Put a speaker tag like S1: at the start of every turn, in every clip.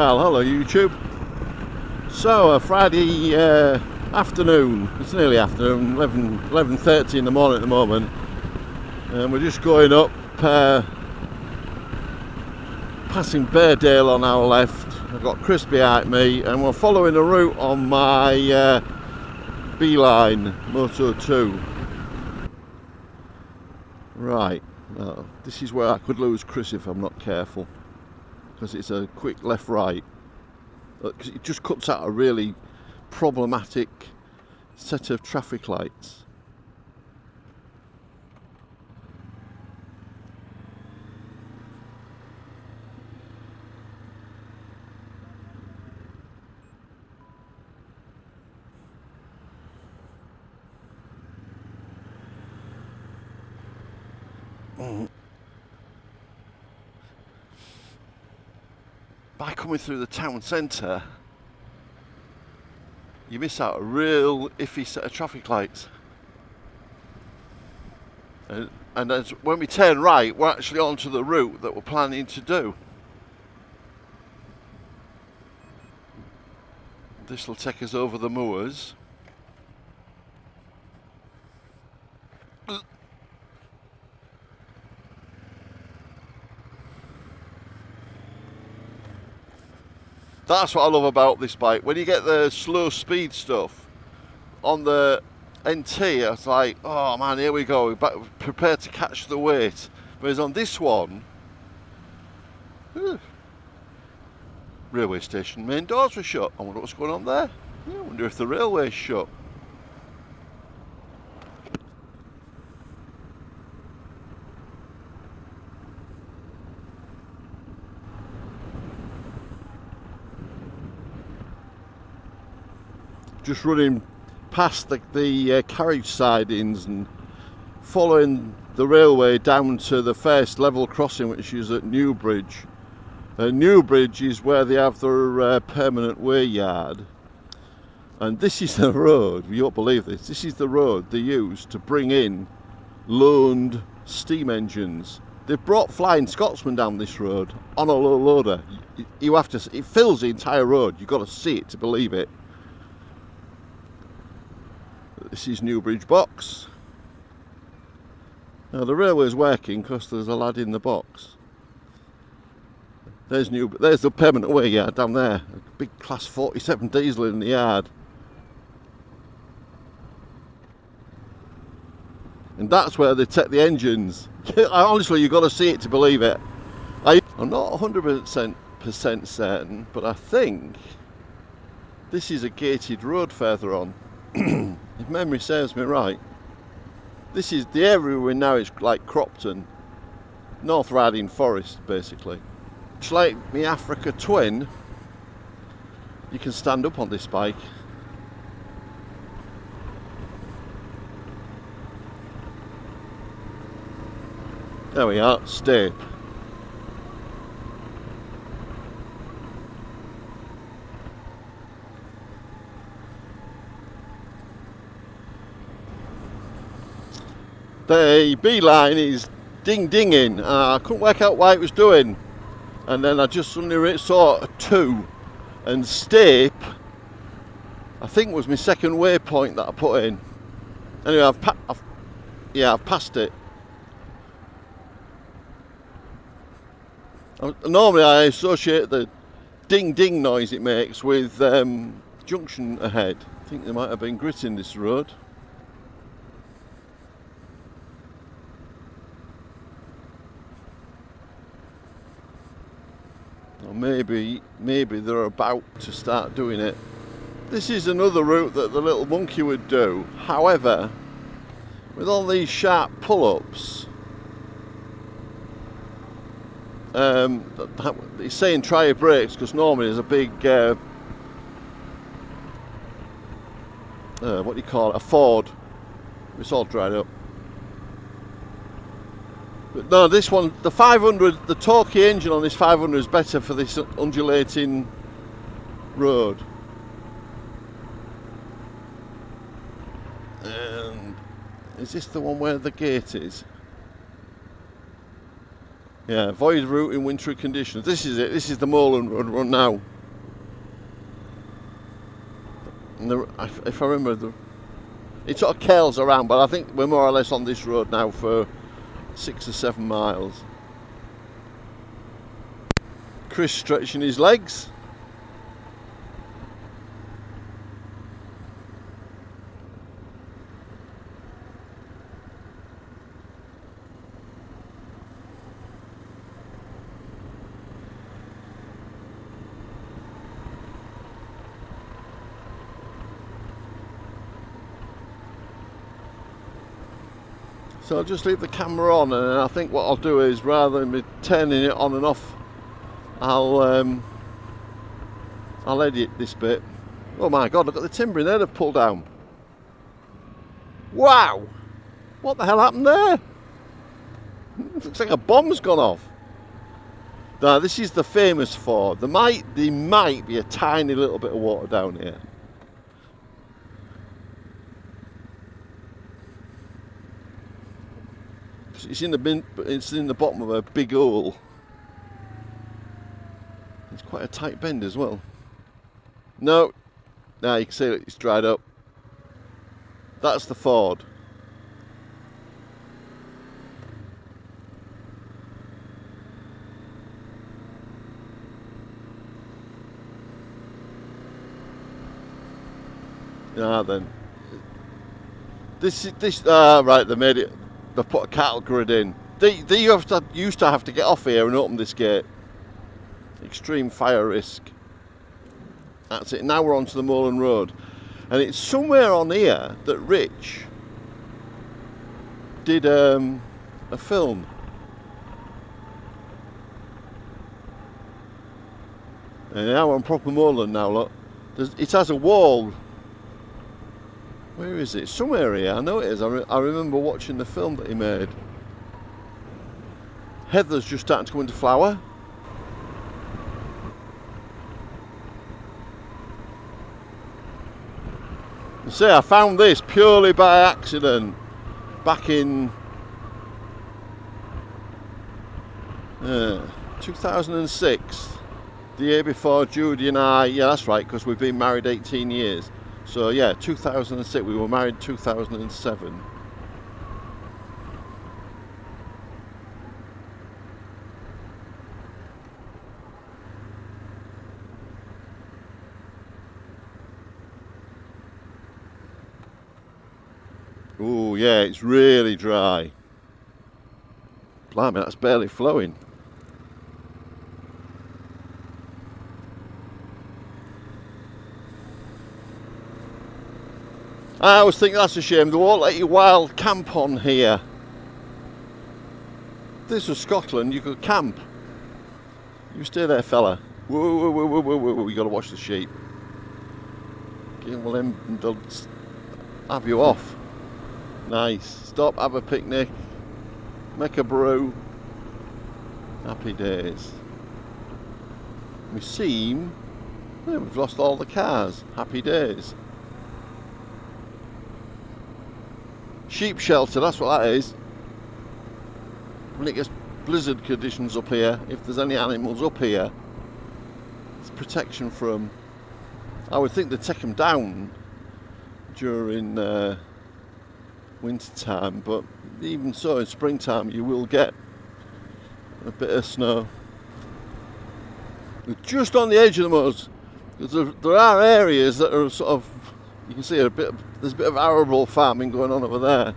S1: Well, hello YouTube. So, Friday afternoon, it's nearly afternoon, 11:30 in the morning at the moment, and we're just going up, passing Beardale on our left. I've got Chris behind me, and we're following a route on my Beeline Moto 2. Right, this is where I could lose Chris if I'm not careful, because it's a quick left-right. It just cuts out a really problematic set of traffic lights. By coming through the town centre, you miss out a real iffy set of traffic lights. And as when we turn right, we're actually onto the route that we're planning to do. This will take us over the moors. That's what I love about this bike. When you get the slow speed stuff on the NT, it's like, oh man, here we go, prepared to catch the weight. Whereas on this one, railway station main doors were shut. I wonder what's going on there. I wonder if the railway's shut. Just running past the carriage sidings and following the railway down to the first level crossing, which is at Newbridge. Newbridge is where they have their permanent way yard, and this is the road, you won't believe this, this is the road they use to bring in loaned steam engines. They've brought Flying Scotsman down this road on a low loader. You have to, it fills the entire road, you've got to see it to believe it. This is Newbridge box. Now the railway's working because there's a lad in the box. There's the permanent way yard down there. A big class 47 diesel in the yard. And that's where they take the engines. Honestly, you've got to see it to believe it. I'm not 100% certain, but I think this is a gated road further on. If memory serves me right, this is the area we're in now. Is like Cropton, North Riding Forest, basically. It's like my Africa Twin. You can stand up on this bike. There we are, Stape. The Beeline is ding-dinging. I couldn't work out why it was doing. And then I just suddenly saw a 2. And Stape, I think, was my second waypoint that I put in. Anyway, I've passed it. Normally I associate the ding-ding noise it makes with junction ahead. I think there might have been grit in this road. Or maybe they're about to start doing it. This is another route that the little monkey would do. However, with all these sharp pull-ups, he's saying try your brakes, because normally there's a big what do you call it, a Ford. It's all dried up. But no, this one, the 500, the torquey engine on this 500 is better for this undulating road. And is this the one where the gate is? Yeah, avoid route in wintry conditions. This is it. This is the Moorland run now. And if I remember, it sort of curls around, but I think we're more or less on this road now for 6 or 7 miles. Chris stretching his legs. So I'll just leave the camera on, and I think what I'll do is, rather than me turning it on and off, I'll edit this bit. Oh my god, look at the timber in there they've pulled down. Wow! What the hell happened there? It looks like a bomb's gone off. Now this is the famous ford. There might be a tiny little bit of water down here. It's in the bottom of a big hole. It's quite a tight bend as well. No, now you can see it's dried up. That's the ford. Ah, then this right, they made it. They put a cattle grid in. They used to have to get off here and open this gate. Extreme fire risk. That's it. Now we're onto the Moorland Road, and it's somewhere on here that Rich did a film. And now we're on proper Moorland now. Look, it has a wall. Where is it? Somewhere here. I know it is. I remember watching the film that he made. Heather's just starting to come into flower. You see, I found this purely by accident back in 2006, the year before Judy and I. Yeah, that's right, because we've been married 18 years. So yeah, 2006, we were married in 2007. Oh yeah, it's really dry. Blimey, that's barely flowing. I always think that's a shame, they won't let you wild camp on here. If this was Scotland, you could camp. You stay there, fella. Whoa, whoa, whoa, whoa, whoa, whoa. You got to watch the sheep. Well, then they'll have you off. Nice. Stop, have a picnic, make a brew. Happy days. We seem... yeah, we've lost all the cars. Happy days. Sheep shelter, that's what that is. When it gets blizzard conditions up here, if there's any animals up here, it's protection from... I would think they'd take them down during winter time, but even so, in springtime you will get a bit of snow. We're just on the edge of the moors. There are areas that are sort of, you can see there's a bit of arable farming going on over there.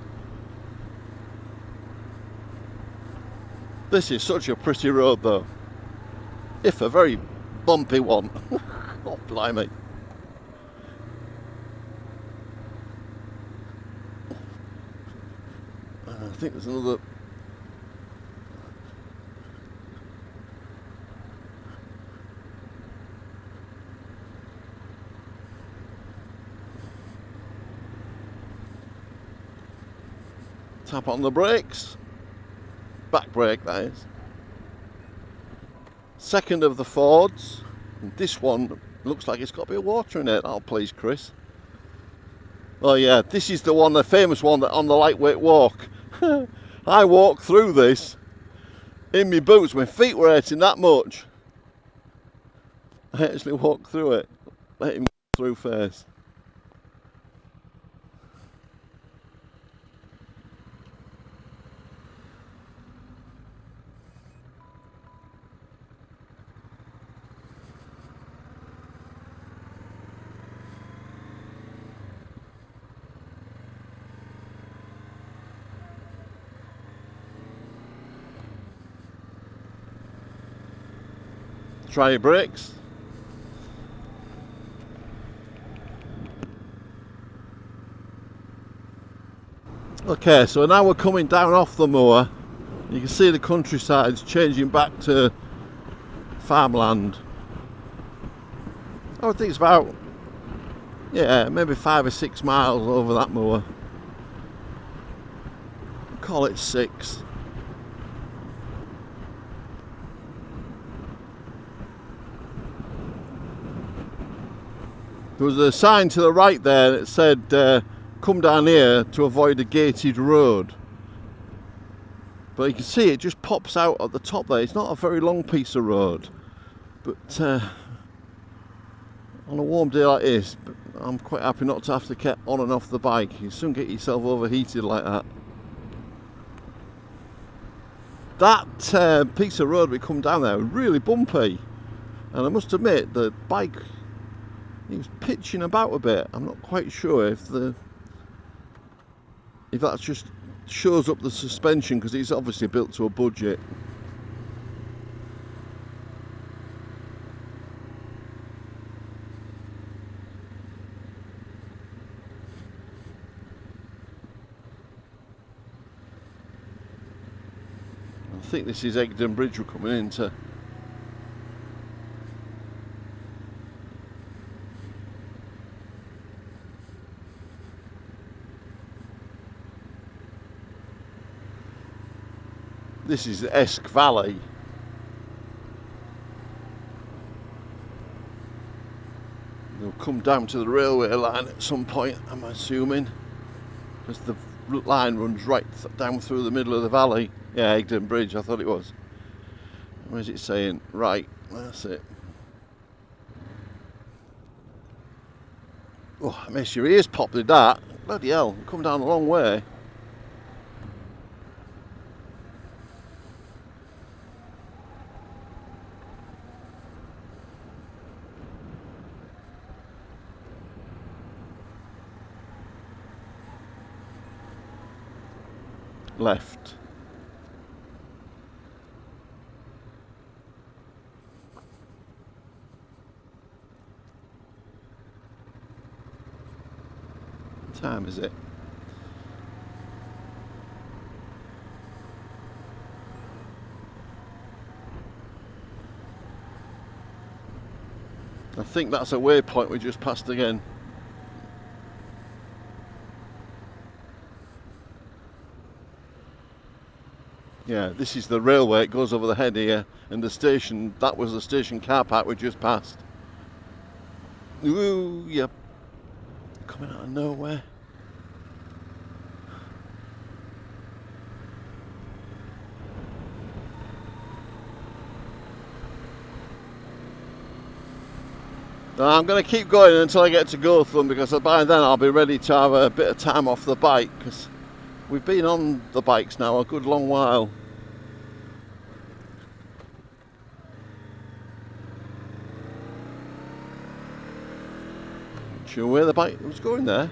S1: This is such a pretty road though, if a very bumpy one. Oh blimey. I think there's another... Tap on the brakes. Back brake, that is. Second of the Fords. And this one looks like it's got a bit of water in it. That'll please Chris. Oh yeah, this is the one, the famous one that on the lightweight walk. I walked through this in my boots. My feet were hurting that much. I actually walked through it. Let him go through first. Try your brakes. Okay, so now we're coming down off the moor. You can see the countryside's changing back to farmland. I would think it's about, yeah, maybe 5 or 6 miles over that moor. Call it 6. There was a sign to the right there that said come down here to avoid a gated road, but you can see it just pops out at the top there. It's not a very long piece of road, but on a warm day like this, I'm quite happy not to have to get on and off the bike. You soon get yourself overheated like that. That piece of road we come down there was really bumpy, and I must admit the bike, he was pitching about a bit. I'm not quite sure if that just shows up the suspension, because it's obviously built to a budget. I think this is Egdon Bridge we're coming into. This is the Esk Valley. They'll come down to the railway line at some point, I'm assuming, because the line runs right down through the middle of the valley. Yeah, Egdon Bridge, I thought it was. Where's it saying? Right, that's it. Oh, I missed your ears pop with that. Bloody hell, come down a long way. Left. What time is it? I think that's a waypoint we just passed again. Yeah, this is the railway, it goes over the head here, and the station, that was the station car park we just passed. Ooh, yep. Coming out of nowhere. Now, I'm going to keep going until I get to Gotham, because by then I'll be ready to have a bit of time off the bike, because we've been on the bikes now a good long while. Not sure where the bike was going there.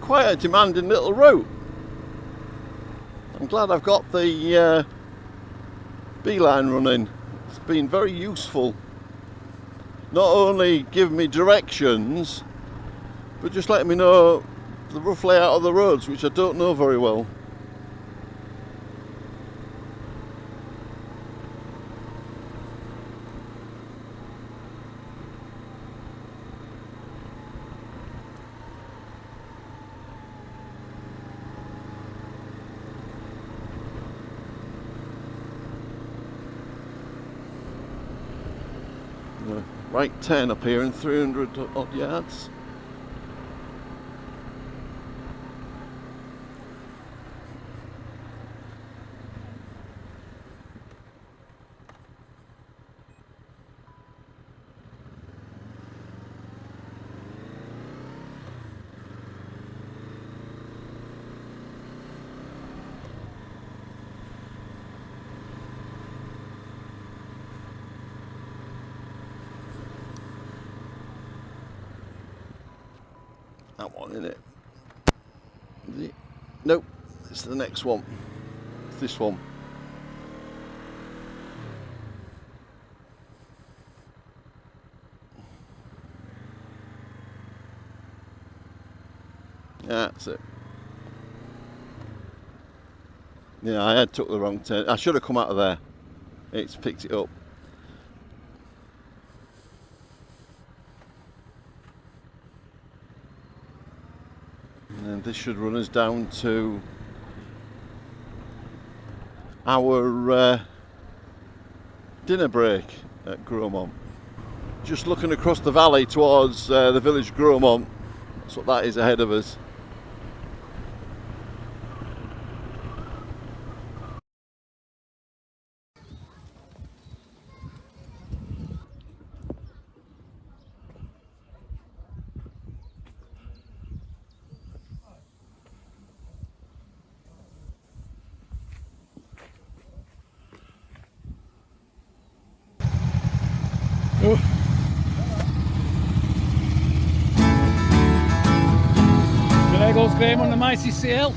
S1: Quite a demanding little route. I'm glad I've got the beeline running. It's been very useful. Not only giving me directions, but just letting me know the rough layout of the roads, which I don't know very well. right turn up here in 300 odd yards. That one, isn't it? Is it? Nope, it's the next one. It's this one. Yeah, that's it. Yeah, I had took the wrong turn. I should have come out of there. It's picked it up. And this should run us down to our dinner break at Grosmont. Just looking across the valley towards the village Grosmont. That's what that is ahead of us.
S2: There goes Graham on the mighty sail.